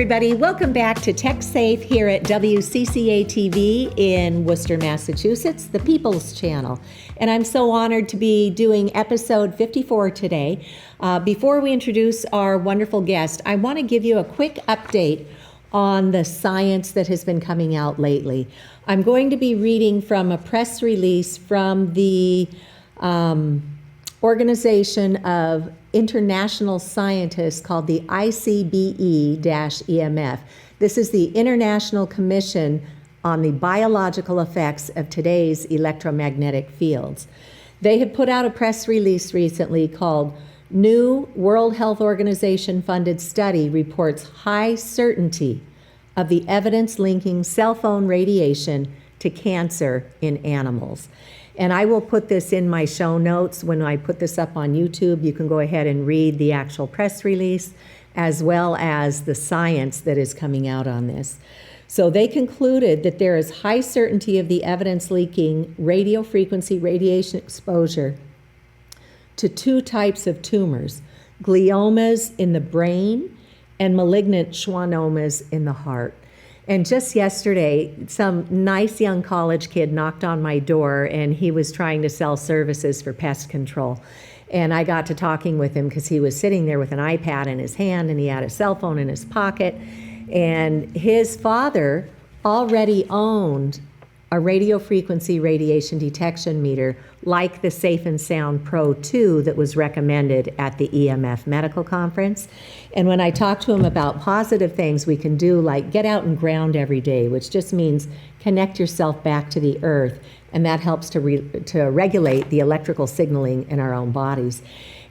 everybody. Welcome back to Tech Safe here at WCCA TV in Worcester, Massachusetts, the People's Channel. And I'm so honored to be doing episode 54 today. Before we introduce our wonderful guest, I want to give you a quick update on the science that has been coming out lately. I'm going to be reading from a press release from the organization of international scientists called the ICBE-EMF. This is the International Commission on the Biological Effects of Today's Electromagnetic Fields. They have put out a press release recently called New World Health Organization funded study reports high certainty of the evidence linking cell phone radiation to cancer in animals. And I will put this in my show notes when I put this up on YouTube. You can go ahead and read the actual press release as well as the science that is coming out on this. So they concluded that there is high certainty of the evidence linking radio frequency radiation exposure to two types of tumors, gliomas in the brain and malignant schwannomas in the heart. And just yesterday, some nice young college kid knocked on my door and he was trying to sell services for pest control. And I got to talking with him because he was sitting there with an iPad in his hand and he had a cell phone in his pocket. And his father already owned a radio frequency radiation detection meter like the Safe and Sound Pro 2 that was recommended at the EMF medical conference. And when I talked to him about positive things we can do, like get out and ground every day, which just means connect yourself back to the earth, and that helps to regulate the electrical signaling in our own bodies.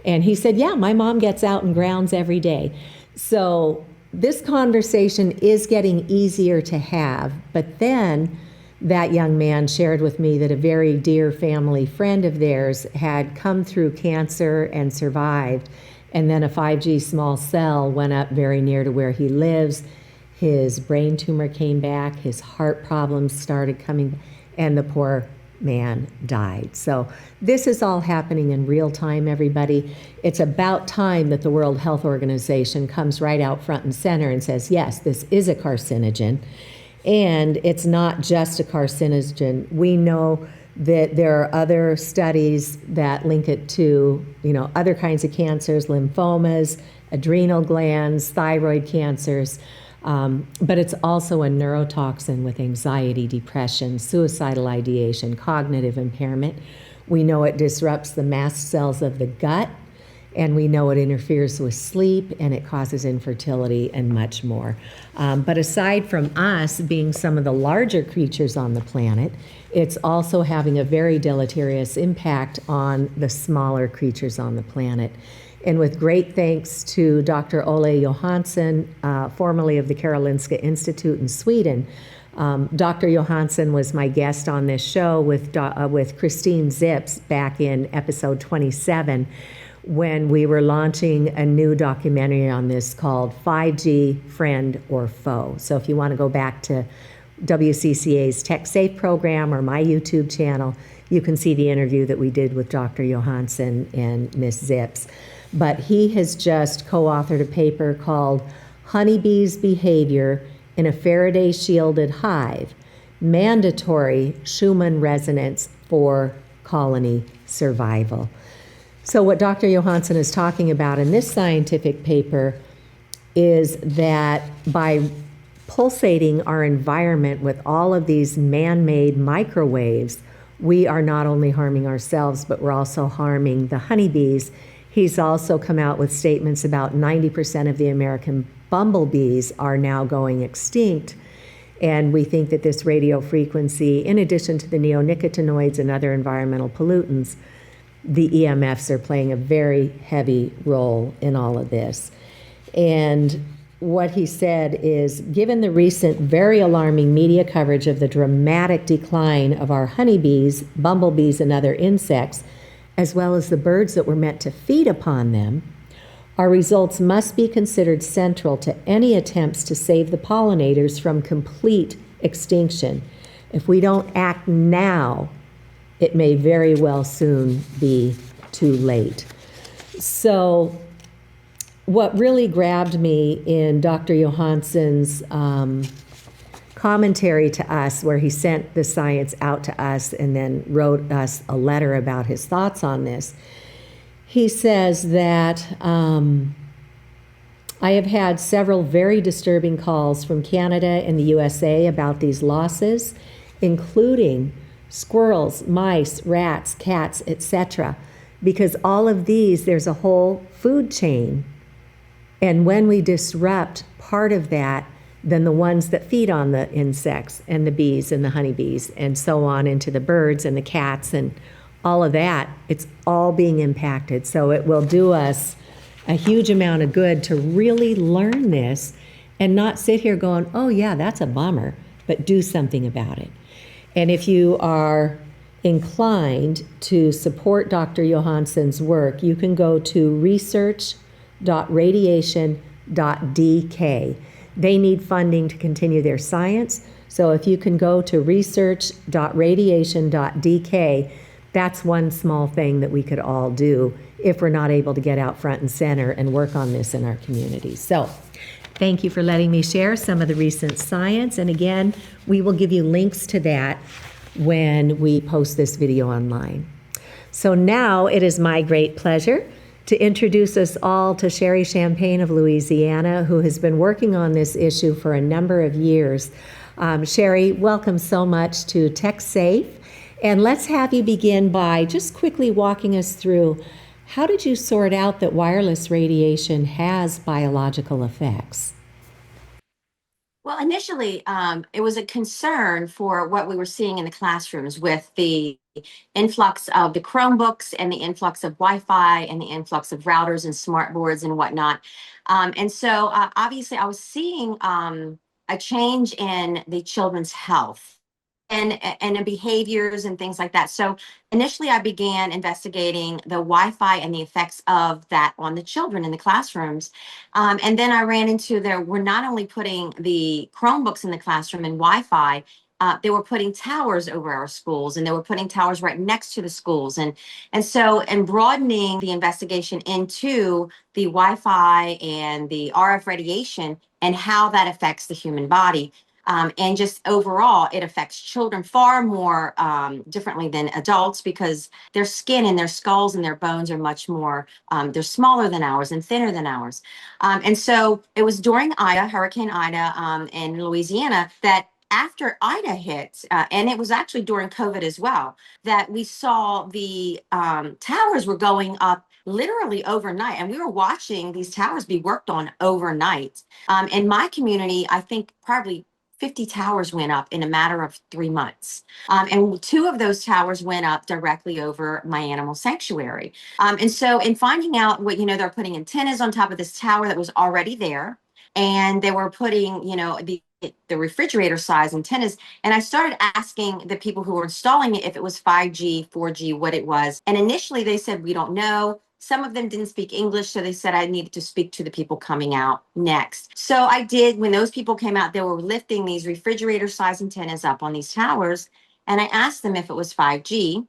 And he said, yeah, my mom gets out and grounds every day. So this conversation is getting easier to have, but then that young man shared with me that a very dear family friend of theirs had come through cancer and survived, and then a 5G small cell went up very near to where he lives. His brain tumor came back, his heart problems started coming, and the poor man died. So this is all happening in real time, everybody. It's about time that the World Health Organization comes right out front and center and says, yes, this is a carcinogen. And it's not just a carcinogen. We know that there are other studies that link it to, other kinds of cancers, lymphomas, adrenal glands, thyroid cancers. But it's also a neurotoxin with anxiety, depression, suicidal ideation, cognitive impairment. We know it disrupts the mast cells of the gut, and we know it interferes with sleep, and it causes infertility and much more. But aside from us being some of the larger creatures on the planet, it's also having a very deleterious impact on the smaller creatures on the planet. And with great thanks to Dr. Ole Johansson, formerly of the Karolinska Institute in Sweden, Dr. Johansson was my guest on this show with Christine Zips back in episode 27, when we were launching a new documentary on this called 5G Friend or Foe. So if you want to go back to WCCA's Tech Safe program or my YouTube channel, you can see the interview that we did with Dr. Johansson and Ms. Zips. But he has just co-authored a paper called Honeybees' Behavior in a Faraday-Shielded Hive, Mandatory Schumann Resonance for Colony Survival. So what Dr. Johansson is talking about in this scientific paper is that by pulsating our environment with all of these man-made microwaves, we are not only harming ourselves, but we're also harming the honeybees. He's also come out with statements about 90% of the American bumblebees are now going extinct. And we think that this radio frequency, in addition to the neonicotinoids and other environmental pollutants, the EMFs are playing a very heavy role in all of this. And what he said is, given the recent very alarming media coverage of the dramatic decline of our honeybees, bumblebees, and other insects, as well as the birds that were meant to feed upon them, our results must be considered central to any attempts to save the pollinators from complete extinction. If we don't act now, it may very well soon be too late. So what really grabbed me in Dr. Johansson's commentary to us, where he sent the science out to us and then wrote us a letter about his thoughts on this, he says that I have had several very disturbing calls from Canada and the USA about these losses, including squirrels, mice, rats, cats, etc. Because all of these, there's a whole food chain. And when we disrupt part of that, then the ones that feed on the insects and the bees and the honeybees and so on into the birds and the cats and all of that, it's all being impacted. So it will do us a huge amount of good to really learn this and not sit here going, oh yeah, that's a bummer, but do something about it. And if you are inclined to support Dr. Johansson's work, you can go to research.radiation.dk. They need funding to continue their science. So if you can go to research.radiation.dk, that's one small thing that we could all do if we're not able to get out front and center and work on this in our community. So thank you for letting me share some of the recent science. And again, we will give you links to that when we post this video online. So now it is my great pleasure to introduce us all to Shari Champagne of Louisiana, who has been working on this issue for a number of years. Shari, welcome so much to TechSafe. And let's have you begin by just quickly walking us through, how did you sort out that wireless radiation has biological effects? Well, initially, it was a concern for what we were seeing in the classrooms with the influx of the Chromebooks and the influx of Wi-Fi and the influx of routers and smart boards and whatnot. And so obviously I was seeing a change in the children's health and in behaviors and things like that. So initially I began investigating the Wi-Fi and the effects of that on the children in the classrooms. And then I ran into we're not only putting the Chromebooks in the classroom and Wi-Fi, they were putting towers over our schools, and they were putting towers right next to the schools. And broadening the investigation into the Wi-Fi and the RF radiation and how that affects the human body. And just overall, it affects children far more differently than adults, because their skin and their skulls and their bones are much more, they're smaller than ours and thinner than ours. And so it was during Hurricane Ida in Louisiana, that after Ida hit, and it was actually during COVID as well, that we saw the towers were going up literally overnight. And we were watching these towers be worked on overnight. In my community, I think probably 50 towers went up in a matter of 3 months. And two of those towers went up directly over my animal sanctuary. And so in finding out what, they're putting antennas on top of this tower that was already there. And they were putting, the refrigerator size antennas. And I started asking the people who were installing it if it was 5G, 4G, what it was. And initially they said, we don't know. Some of them didn't speak English, so they said I needed to speak to the people coming out next. So I did. When those people came out, they were lifting these refrigerator-sized antennas up on these towers, and I asked them if it was 5G.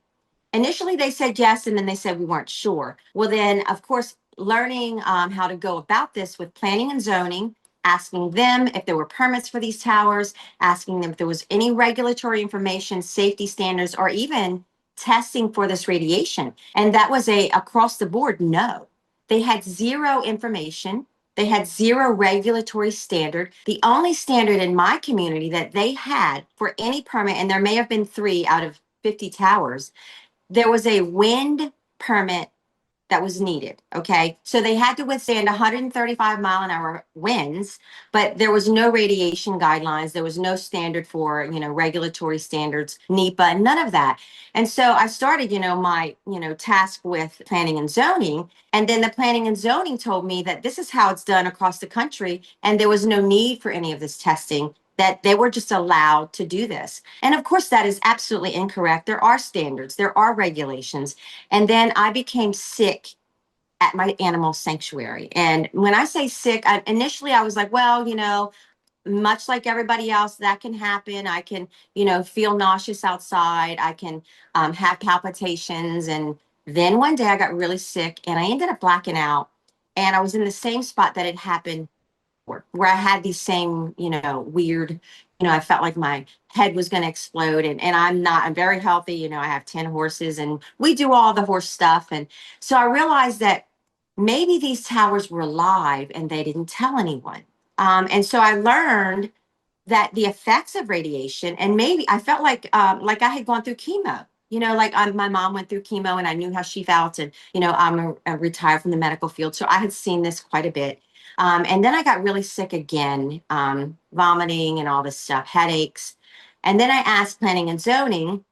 Initially, they said yes, and then they said we weren't sure. Well, then, of course, learning how to go about this with planning and zoning, asking them if there were permits for these towers, asking them if there was any regulatory information, safety standards, or even testing for this radiation. And that was a across the board no. They had zero information. They had zero regulatory standard. The only standard in my community that they had for any permit, and there may have been 3 out of 50 towers, there was a wind permit that was needed. Okay. So they had to withstand 135-mile-an-hour winds, but there was no radiation guidelines. There was no standard for, regulatory standards, NEPA, none of that. And so I started, my, task with planning and zoning. And then the planning and zoning told me that this is how it's done across the country. And there was no need for any of this testing, that they were just allowed to do this. And of course, that is absolutely incorrect. There are standards, there are regulations. And then I became sick at my animal sanctuary. And when I say sick, initially I was like, well, much like everybody else, that can happen. I can, feel nauseous outside. I can have palpitations. And then one day I got really sick and I ended up blacking out. And I was in the same spot that had happened where I had these same, weird, I felt like my head was going to explode. And I'm very healthy. I have 10 horses and we do all the horse stuff. And so I realized that maybe these towers were live and they didn't tell anyone. And so I learned that the effects of radiation, and maybe I felt like I had gone through chemo. Like my mom went through chemo, and I knew how she felt. And I'm retired from the medical field, so I had seen this quite a bit. And then I got really sick again, vomiting and all this stuff, headaches. And then I asked planning and zoning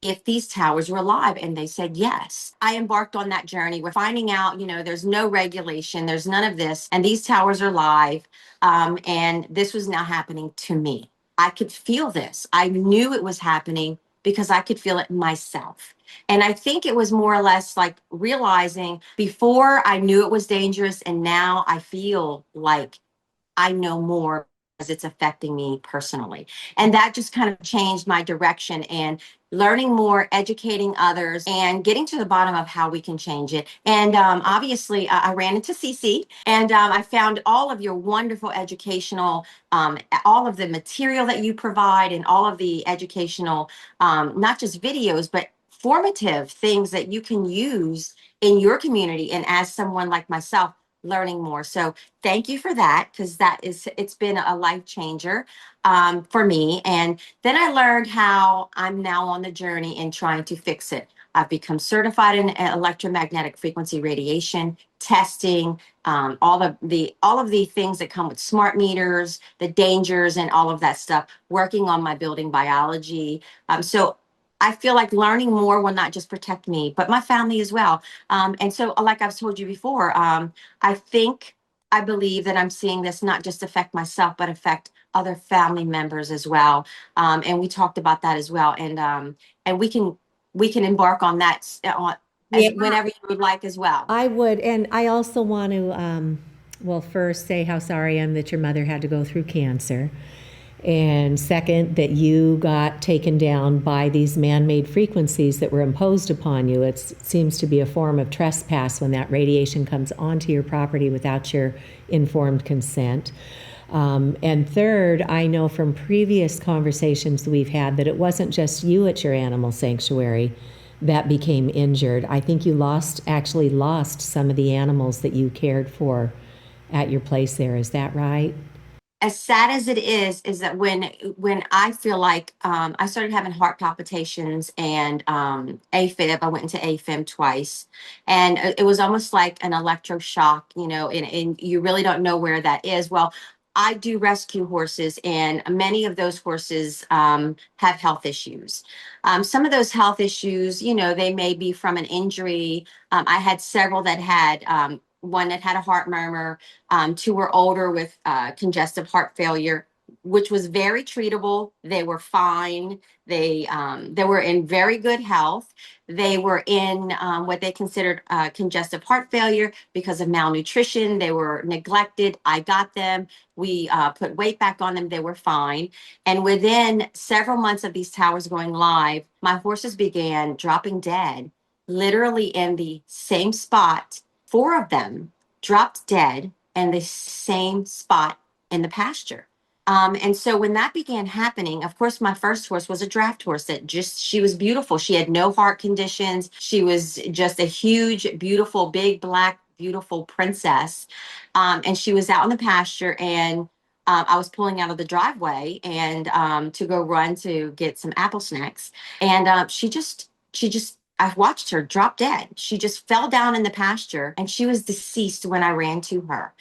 if these towers were alive, and they said yes. I embarked on that journey. We're finding out, there's no regulation, there's none of this, and these towers are live. And this was now happening to me. I could feel this. I knew it was happening because I could feel it myself. And I think it was more or less like realizing before I knew it was dangerous, and now I feel like I know more as it's affecting me personally. And that just kind of changed my direction and learning more, educating others, and getting to the bottom of how we can change it. And obviously, I ran into Cece, and I found all of your wonderful educational, all of the material that you provide, and all of the educational, not just videos, but formative things that you can use in your community. And as someone like myself, learning more. So thank you for that, because it's been a life changer for me. And then I learned how I'm now on the journey in trying to fix it. I've become certified in electromagnetic frequency radiation testing, all of the things that come with smart meters, the dangers, and all of that stuff. Working on my building biology. So I feel like learning more will not just protect me, but my family as well. And so, like I've told you before, I believe that I'm seeing this not just affect myself, but affect other family members as well. And we talked about that as well. And we can embark on that as Yeah, whenever you would like as well. I would. And I also want to, well, first say how sorry I am that your mother had to go through cancer. And second, that you got taken down by these man-made frequencies that were imposed upon you. It seems to be a form of trespass when that radiation comes onto your property without your informed consent. And third, I know from previous conversations we've had that it wasn't just you at your animal sanctuary that became injured. I think you actually lost some of the animals that you cared for at your place there. Is that right? As sad as it is that when I feel like I started having heart palpitations and AFib, I went into AFib twice, and it was almost like an electroshock, and you really don't know where that is. Well, I do rescue horses, and many of those horses have health issues. Some of those health issues, they may be from an injury. I had several that had one that had a heart murmur. Two were older with congestive heart failure, which was very treatable. They were fine. They were in very good health. They were in what they considered congestive heart failure because of malnutrition. They were neglected. I got them. We put weight back on them. They were fine. And within several months of these towers going live, my horses began dropping dead, literally in the same spot. Four of them dropped dead in the same spot in the pasture. And so when that began happening, of course, my first horse was a draft horse she was beautiful. She had no heart conditions. She was just a huge, beautiful, big, black, beautiful princess. And she was out in the pasture, and I was pulling out of the driveway and to go run to get some apple snacks. And I watched her drop dead. She just fell down in the pasture, and she was deceased when I ran to her.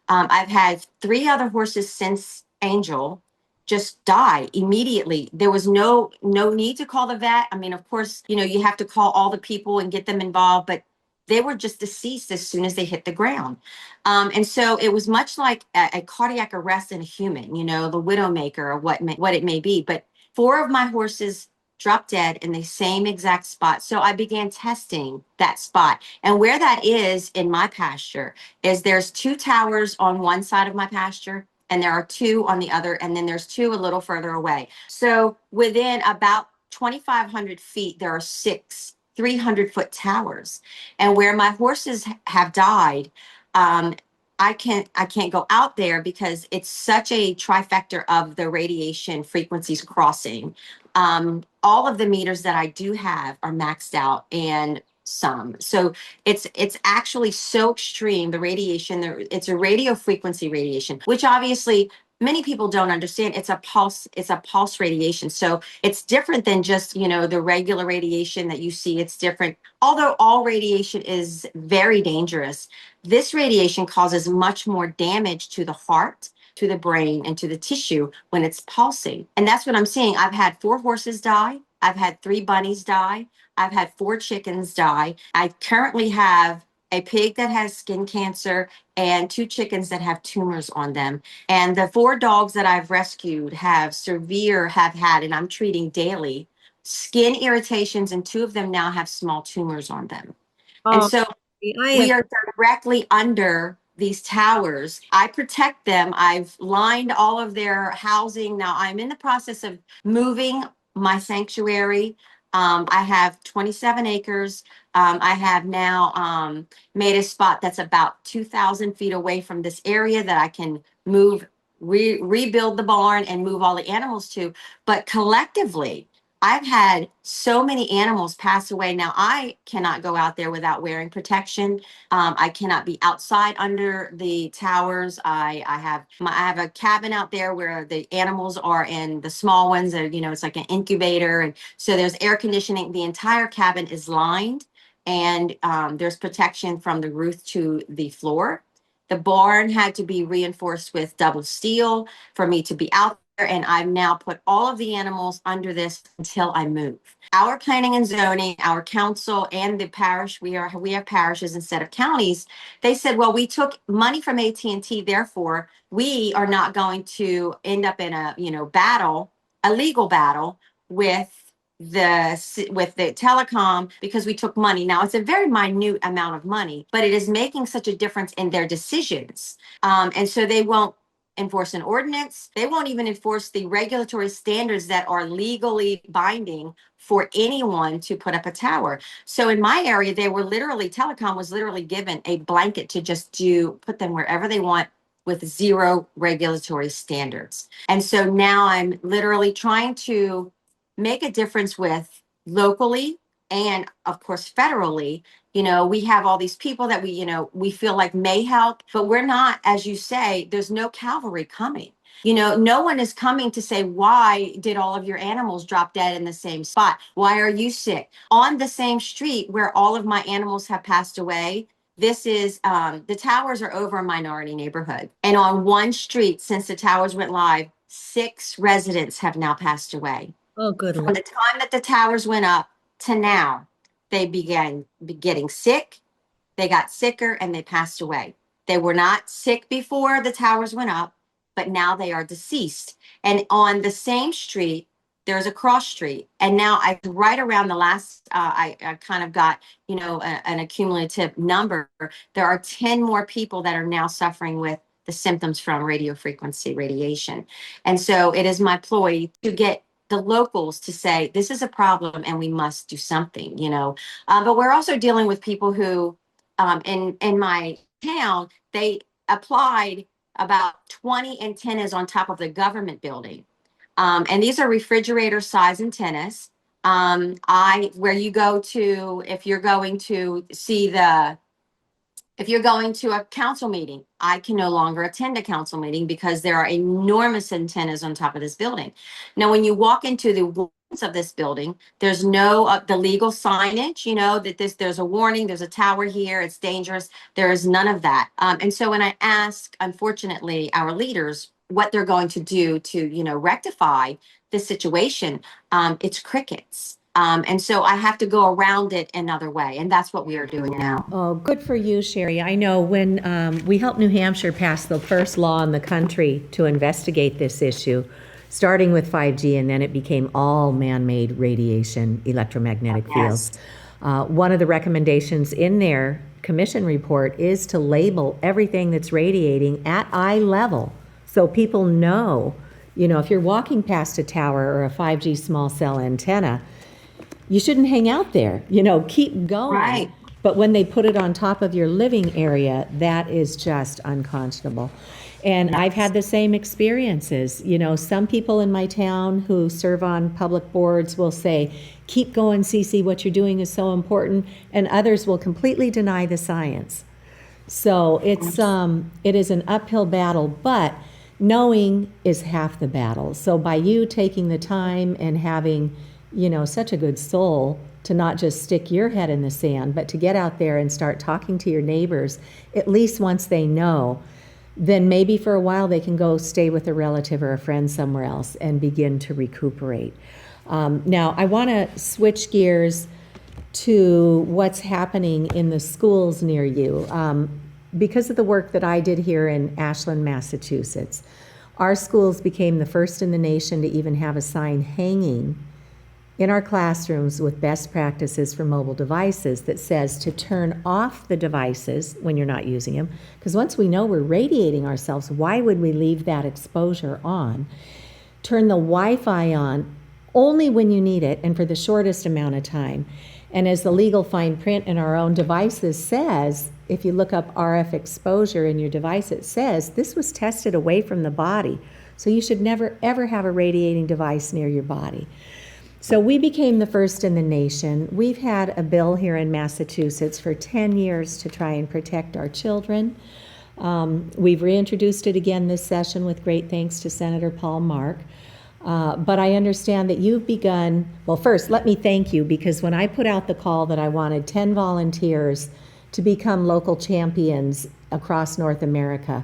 I've had three other horses since Angel just die immediately. There was no need to call the vet. I mean, of course, you have to call all the people and get them involved, but they were just deceased as soon as they hit the ground. And so it was much like a cardiac arrest in a human, the widowmaker or what it may be. But four of my horses dropped dead in the same exact spot. So I began testing that spot. And where that is in my pasture is there's two towers on one side of my pasture, and there are two on the other, and then there's two a little further away. So within about 2,500 feet, there are six 300-foot towers. And where my horses have died, I can't go out there because it's such a trifecta of the radiation frequencies crossing. All of the meters that I do have are maxed out and some. So it's actually so extreme, the radiation, it's a radio frequency radiation, which obviously many people don't understand. It's a pulse radiation. So it's different than just, the regular radiation that you see. It's different. Although all radiation is very dangerous, this radiation causes much more damage to the heart, to the brain, and to the tissue when it's pulsing. And that's what I'm seeing. I've had 4 horses die. I've had 3 bunnies die. I've had 4 chickens die. I currently have a pig that has skin cancer and 2 chickens that have tumors on them. And the 4 dogs that I've rescued have had, and I'm treating daily, skin irritations, and 2 of them now have small tumors on them. And Oh, so I we am. are directly under these towers. I protect them. I've lined all of their housing. Now I'm in the process of moving my sanctuary. I have 27 acres. I have now made a spot that's about 2,000 feet away from this area that I can move, rebuild the barn and move all the animals to. But collectively, I've had so many animals pass away. Now I cannot go out there without wearing protection. I cannot be outside under the towers. I have a cabin out there where the animals are in, the small ones are, it's like an incubator, and so there's air conditioning. The entire cabin is lined, and there's protection from the roof to the floor. The barn had to be reinforced with double steel for me to be out there, and I've now put all of the animals under this until I move. Our planning and zoning, our council, and the parish, we have parishes instead of counties. They said, well, we took money from AT&T, therefore we are not going to end up in a a legal battle with the telecom because we took money. Now it's a very minute amount of money, but it is making such a difference in their decisions. And so they won't enforce an ordinance. They won't even enforce the regulatory standards that are legally binding for anyone to put up a tower. So in my area, telecom was literally given a blanket to just put them wherever they want with 0 regulatory standards. And so now I'm literally trying to make a difference with locally and of course federally. We have all these people that we feel like may help, but we're not, as you say, there's no cavalry coming. No one is coming to say, why did all of your animals drop dead in the same spot? Why are you sick? On the same street where all of my animals have passed away, this is, the towers are over a minority neighborhood. And on one street, since the towers went live, 6 residents have now passed away. Oh, good From Lord. the time that the towers went up to now, they began getting sick, they got sicker, and they passed away. They were not sick before the towers went up, but now they are deceased. And on the same street, there's a cross street. And now right around the last, I kind of got, an accumulative number. There are 10 more people that are now suffering with the symptoms from radio frequency radiation. And so it is my ploy to get the locals to say, this is a problem and we must do something, but we're also dealing with people who, in my town, they applied about 20 antennas on top of the government building. And these are refrigerator size antennas. Where you go to, if you're going to a council meeting, I can no longer attend a council meeting because there are enormous antennas on top of this building. Now, when you walk into the walls of this building, there's no the legal signage, that there's a warning, there's a tower here, it's dangerous. There is none of that. And so when I ask, unfortunately, our leaders what they're going to do to, rectify this situation, it's crickets. And so I have to go around it another way. And that's what we are doing now. Oh, good for you, Shari. I know when we helped New Hampshire pass the first law in the country to investigate this issue, starting with 5G, and then it became all man-made radiation, electromagnetic fields. One of the recommendations in their commission report is to label everything that's radiating at eye level so people know, if you're walking past a tower or a 5G small cell antenna, you shouldn't hang out there, keep going. Right. But when they put it on top of your living area, that is just unconscionable. And I've had the same experiences. You know, some people in my town who serve on public boards will say, keep going, Cece, what you're doing is so important. And others will completely deny the science. So it is an uphill battle, but knowing is half the battle. So by you taking the time and having, you know, such a good soul to not just stick your head in the sand, but to get out there and start talking to your neighbors, at least once they know, then maybe for a while they can go stay with a relative or a friend somewhere else and begin to recuperate. Now, I want to switch gears to what's happening in the schools near you. Because of the work that I did here in Ashland, Massachusetts, our schools became the first in the nation to even have a sign hanging in our classrooms with best practices for mobile devices that says to turn off the devices when you're not using them. Because once we know we're radiating ourselves, why would we leave that exposure on? Turn the Wi-Fi on only when you need it and for the shortest amount of time. And as the legal fine print in our own devices says, if you look up RF exposure in your device, it says this was tested away from the body. So you should never, ever have a radiating device near your body. So we became the first in the nation. We've had a bill here in Massachusetts for 10 years to try and protect our children. We've reintroduced it again this session with great thanks to Senator Paul Mark. But I understand that you've begun, well, first, let me thank you, because when I put out the call that I wanted 10 volunteers to become local champions across North America,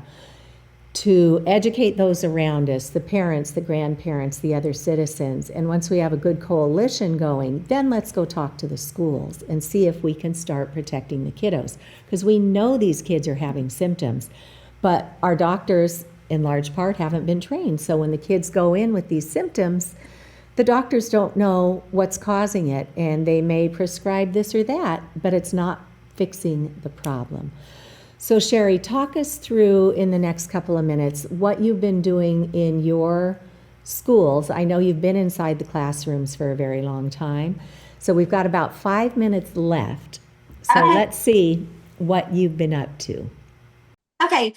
to educate those around us, the parents, the grandparents, the other citizens. And once we have a good coalition going, then let's go talk to the schools and see if we can start protecting the kiddos. Because we know these kids are having symptoms, but our doctors, in large part, haven't been trained. So when the kids go in with these symptoms, the doctors don't know what's causing it, and they may prescribe this or that, but it's not fixing the problem. So Shari, talk us through in the next couple of minutes what you've been doing in your schools. I know you've been inside the classrooms for a very long time. So we've got about 5 minutes left. So let's see what you've been up to. Okay,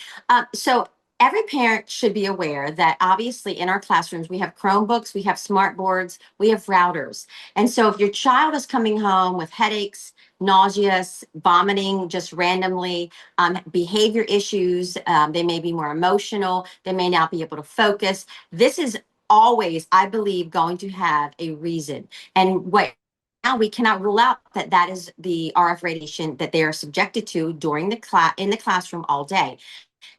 so every parent should be aware that obviously in our classrooms, we have Chromebooks, we have smart boards, we have routers. And so if your child is coming home with headaches, nauseous, vomiting just randomly, behavior issues, they may be more emotional, they may not be able to focus. This is always, I believe, going to have a reason. And what now we cannot rule out that that is the RF radiation that they are subjected to during the in the classroom all day.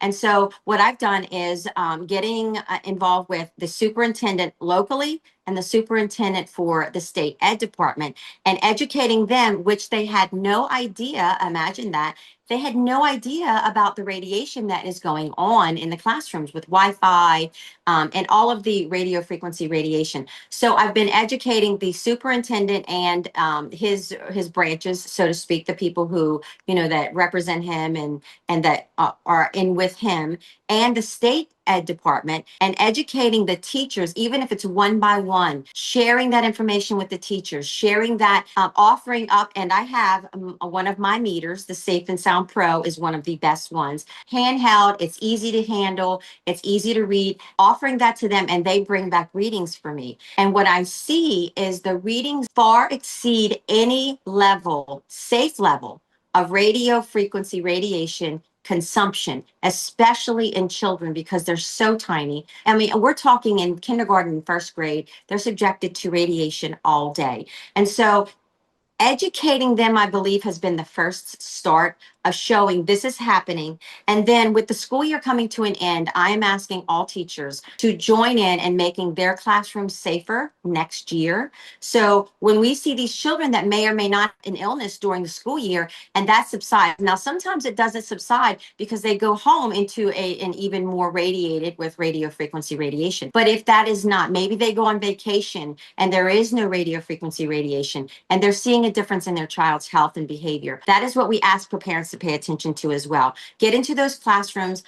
And so what I've done is getting involved with the superintendent locally and the superintendent for the state ed department and educating them, which they had no idea. Imagine that. They had no idea about the radiation that is going on in the classrooms with Wi-Fi and all of the radio frequency radiation. So I've been educating the superintendent and his branches, so to speak, the people who, you know, that represent him and that are in with him, and the state ed department, and educating the teachers, even if it's one by one, sharing that information with the teachers, sharing that, offering up. And I have one of my meters, the Safe and Sound Pro is one of the best ones. Handheld, it's easy to handle, it's easy to read, offering that to them, and they bring back readings for me. And what I see is the readings far exceed any level, safe level of radio frequency radiation consumption, especially in children because they're so tiny. I mean, we're talking in kindergarten and first grade, they're subjected to radiation all day. And so educating them, I believe, has been the first start of showing this is happening. And then with the school year coming to an end, I am asking all teachers to join in and making their classrooms safer next year. So when we see these children that may or may not have an illness during the school year and that subsides, now sometimes it doesn't subside because they go home into an even more radiated with radio frequency radiation. But if that is not, maybe they go on vacation and there is no radio frequency radiation and they're seeing a difference in their child's health and behavior. That is what we ask for parents to to pay attention to as well. Get into those classrooms.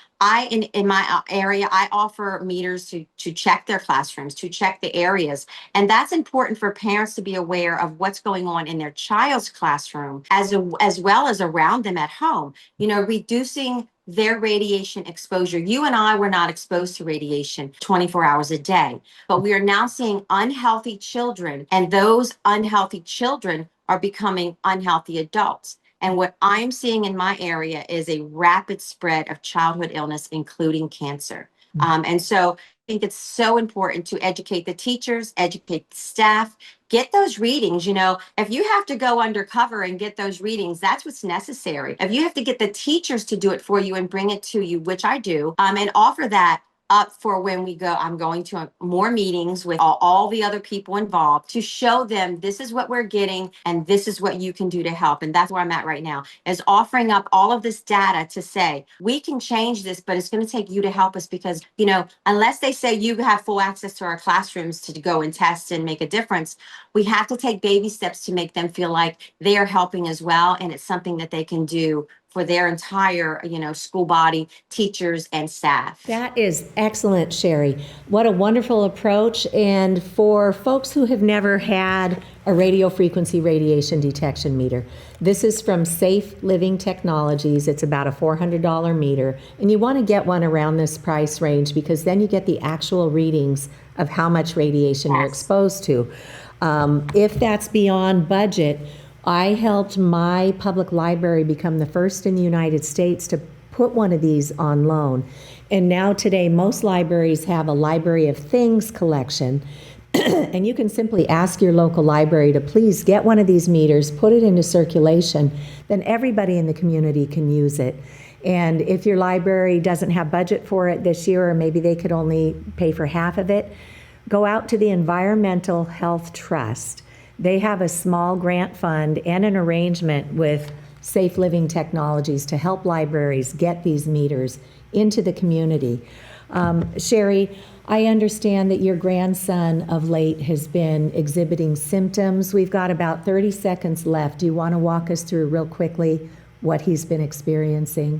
In my area, I offer meters to check their classrooms, to check the areas. And that's important for parents to be aware of what's going on in their child's classroom as well as around them at home. You know, reducing their radiation exposure. You and I were not exposed to radiation 24 hours a day, but we are now seeing unhealthy children, and those unhealthy children are becoming unhealthy adults. And what I'm seeing in my area is a rapid spread of childhood illness, including cancer. And so I think it's so important to educate the teachers, educate the staff, get those readings. You know, if you have to go undercover and get those readings, that's what's necessary. If you have to get the teachers to do it for you and bring it to you, which I do, and offer that up for when we go. I'm going to more meetings with all the other people involved to show them this is what we're getting and this is what you can do to help. And that's where I'm at right now, is offering up all of this data to say, we can change this, but it's going to take you to help us because, you know, unless they say you have full access to our classrooms to go and test and make a difference, we have to take baby steps to make them feel like they are helping as well. And it's something that they can do for their entire, you know, school body, teachers, and staff. That is excellent, Shari. What a wonderful approach. And for folks who have never had a radio frequency radiation detection meter, this is from Safe Living Technologies. It's about a $400 meter. And you want to get one around this price range because then you get the actual readings of how much radiation you're exposed to. If that's beyond budget, I helped my public library become the first in the United States to put one of these on loan. And now today, most libraries have a Library of Things collection. And you can simply ask your local library to please get one of these meters, put it into circulation, then everybody in the community can use it. And if your library doesn't have budget for it this year, or maybe they could only pay for half of it, go out to the Environmental Health Trust. They have a small grant fund and an arrangement with Safe Living Technologies to help libraries get these meters into the community. Shari, I understand that your grandson of late has been exhibiting symptoms. We've got about 30 seconds left. Do you want to walk us through real quickly what he's been experiencing?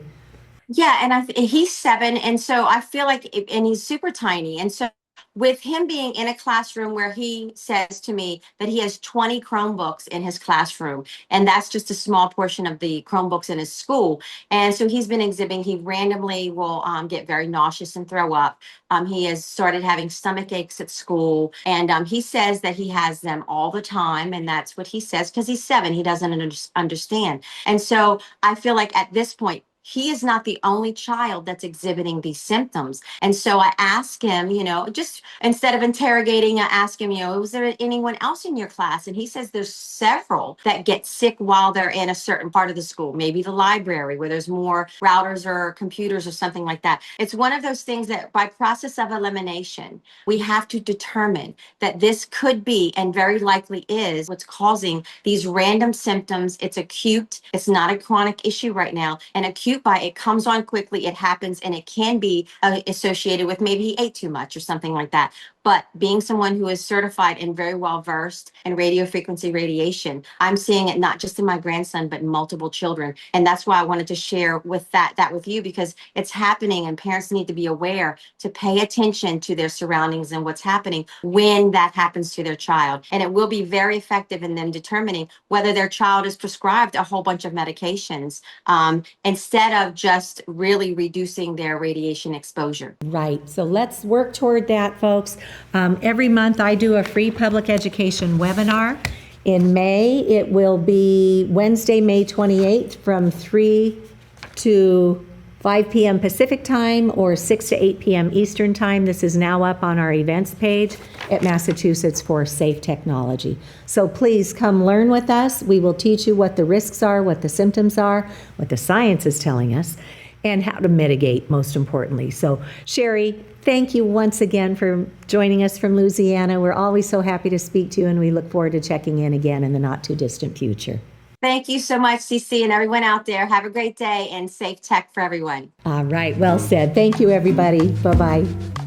Yeah, and he's 7, and so I feel like, and he's super tiny, and so with him being in a classroom where he says to me that he has 20 Chromebooks in his classroom, and that's just a small portion of the Chromebooks in his school. And so he's been exhibiting, he randomly will get very nauseous and throw up. He has started having stomach aches at school, and he says that he has them all the time, and that's what he says because he's 7, he doesn't understand. And so I feel like at this point, he is not the only child that's exhibiting these symptoms. And so I ask him, you know, just instead of interrogating, I ask him, you know, was there anyone else in your class? And he says there's several that get sick while they're in a certain part of the school, maybe the library where there's more routers or computers or something like that. It's one of those things that by process of elimination, we have to determine that this could be and very likely is what's causing these random symptoms. It's acute. It's not a chronic issue right now. And acute by it comes on quickly, it happens, and it can be associated with maybe he ate too much or something like that. But being someone who is certified and very well versed in radio frequency radiation, I'm seeing it not just in my grandson, but multiple children. And that's why I wanted to share with that with you, because it's happening and parents need to be aware to pay attention to their surroundings and what's happening when that happens to their child. And it will be very effective in them determining whether their child is prescribed a whole bunch of medications instead of just really reducing their radiation exposure. Right. So let's work toward that, folks. Every month I do a free public education webinar. In May, it will be Wednesday, May 28th from 3 to 5 p.m. Pacific time or 6 to 8 p.m. Eastern time. This is now up on our events page at Massachusetts for Safe Technology. So please come learn with us. We will teach you what the risks are, what the symptoms are, what the science is telling us, and how to mitigate, most importantly. So, Shari, thank you once again for joining us from Louisiana. We're always so happy to speak to you, and we look forward to checking in again in the not-too-distant future. Thank you so much, CC, and everyone out there. Have a great day and safe tech for everyone. All right, well said. Thank you, everybody. Bye-bye.